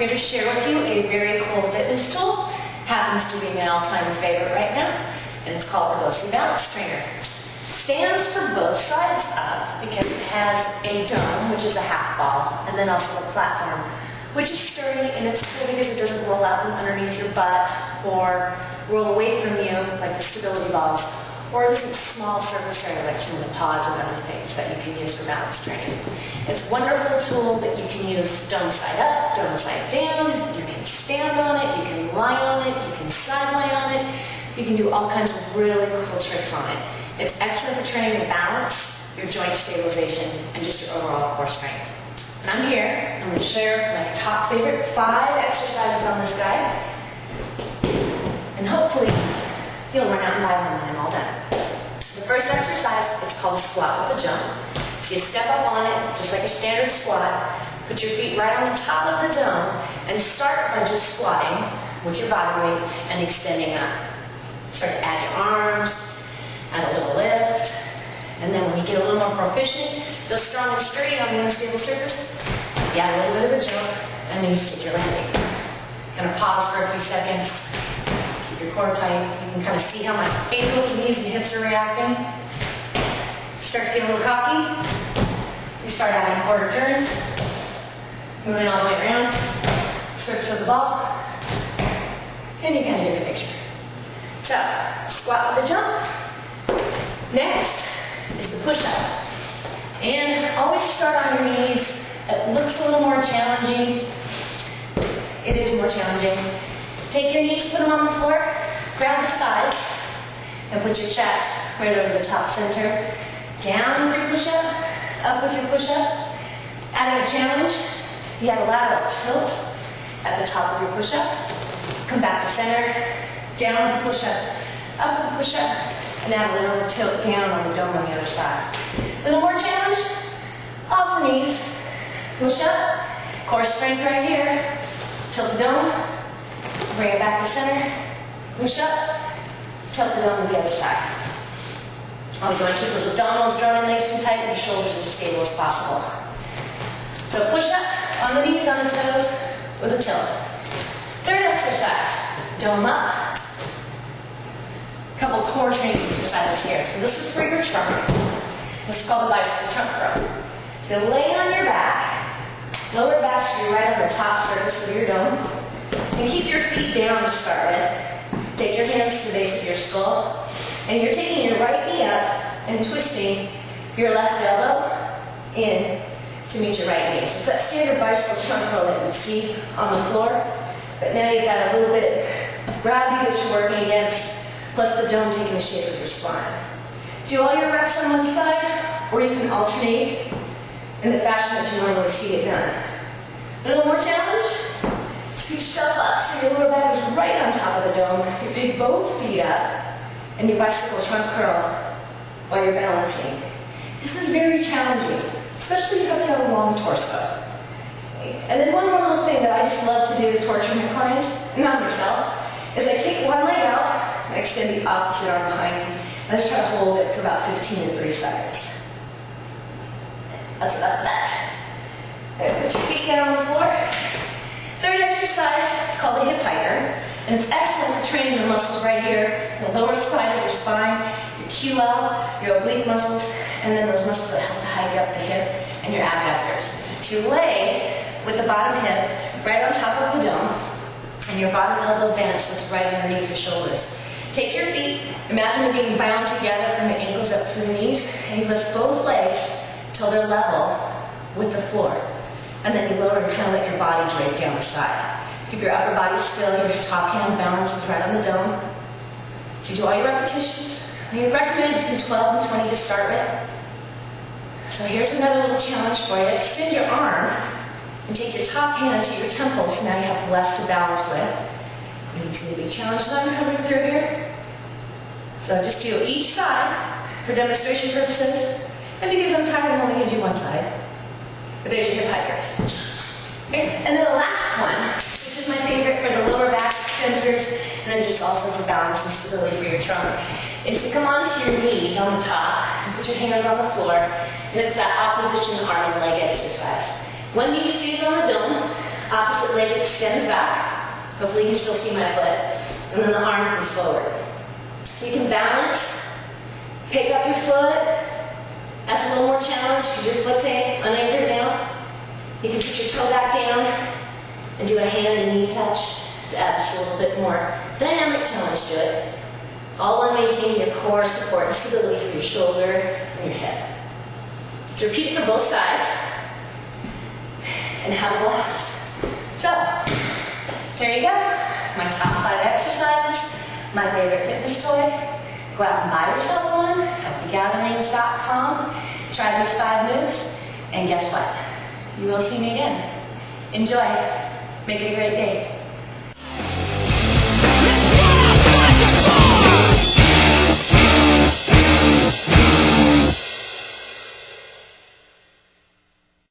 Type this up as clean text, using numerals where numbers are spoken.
here to share with you a very cool fitness tool. Happens to be my all-time favorite right now, and it's called the Bosu Balance Trainer. Stands for both sides up because it has a dome, which is a half ball, and then also a platform, which is sturdy, and it's cool because it doesn't roll out from underneath your butt or roll away from you like the stability balls, or a small surface area like some of the pods and other things that you can use for balance training. It's a wonderful tool that you can use dome side up, dome side down. You can stand on it, you can lie on it, you can side lie on it. You can do all kinds of really cool tricks on it. It's excellent for training your balance, your joint stabilization, and just your overall core strength. And I'm here, I'm going to share my top favorite 5 exercises on this guide. And hopefully, you'll run out and buy one when I'm all done. The first exercise is called a squat with a jump. So you step up on it, just like a standard squat, put your feet right on the top of the dome, and start by just squatting with your body weight and extending up. Start to add your arms, add a little lift, and then when you get a little more proficient, feel strong and sturdy on the unstable surface, you add a little bit of a jump, and then you stick your landing. Kind of pause for a few seconds. Your core tight. You can kind of see how my ankles, knees, and hips are reacting. Start to get a little cocky. You start adding quarter turns. Moving all the way around. Surface of the ball. And you kind of get the picture. So, squat with a jump. Next is the push-up. And always start on your knees. It looks a little more challenging. It is more challenging. Take your knees, put them on the floor, grab the thighs, and put your chest right over the top center. Down with your push-up, up with your push-up. Add a challenge, you add a lateral tilt at the top of your push-up. Come back to center, down with the push-up, up with the push-up, and add a little tilt down on the dome on the other side. A little more challenge, off the knees, push-up, core strength right here, tilt the dome. Bring it back to center, push up, tilt the dome to the other side. Always want to keep those abdominals drawn in nice and tight and your shoulders as stable as possible. So push up, on the knees, on the toes, with a tilt. Third exercise, dome up. A couple core training exercises here. So this is for your trunk. This is called the bicycle trunk curl. So lay on your back, lower back should be right on the top surface of your dome. And keep your feet down to start with. Take your hands to the base of your skull. And you're taking your right knee up and twisting your left elbow in to meet your right knee. So it's that standard bicycle trunk curl that you see on the floor. But now you've got a little bit of gravity that you're working against, plus the dome taking the shape of your spine. Do all your reps on one side, or you can alternate in the fashion that you normally see it done. A little more challenge. Scoot yourself up so your lower back is right on top of the dome. You pick both feet up and you bicycle trunk curl while you're balancing. This is very challenging, especially if you have a long torso. And then one more little thing that I just love to do to torture my clients, not myself, is I take one leg out and extend the opposite arm behind me. I just try to hold it for about 15 to 30 seconds. That's about that. Okay, put your feet down on the floor. Third exercise is called the hip hiker, and it's excellent for training the muscles right here, the lower side of your spine, your QL, your oblique muscles, and then those muscles that help to hike up the hip and your abductors. So you lay with the bottom hip right on top of the dome, and your bottom elbow bends so it's right underneath your shoulders. Take your feet, imagine them being bound together from the ankles up through the knees, and you lift both legs till they're level with the floor. And then you lower and kind of let your body drape down the side. Keep your upper body still, your top hand balances right on the dome. So you do all your repetitions. And you recommend between 12 and 20 to start with. So here's another little challenge for you. Extend your arm and take your top hand to your temples. So now you have left to balance with. And you can be challenged that I'm coming through here. So just do each side for demonstration purposes. And because I'm tired, I'm only going to do one side. But there's your hip hikers. Okay. And then the last one, which is my favorite for the lower back extensors, and then just also for balance and stability for your trunk, is to come onto your knees on the top and put your hands on the floor. And it's that opposition arm and leg exercise. One knee stays on the dome, Opposite leg extends back. Hopefully you can still see my foot. And then the arm comes forward. You can balance, pick up your foot. That's a little more challenge because your foot's unanchored now. You can put your toe back down and do a hand and knee touch to add just a little bit more dynamic challenge to it. All while maintaining your core support and stability for your shoulder and your hip. So repeat it for both sides and have a blast. So, here you go. My top 5 exercises, my favorite fitness toy. Go out and buy yourself one, healthygatherings.com. Try these 5 moves, and guess what? You will see me again. Enjoy. Make it a great day.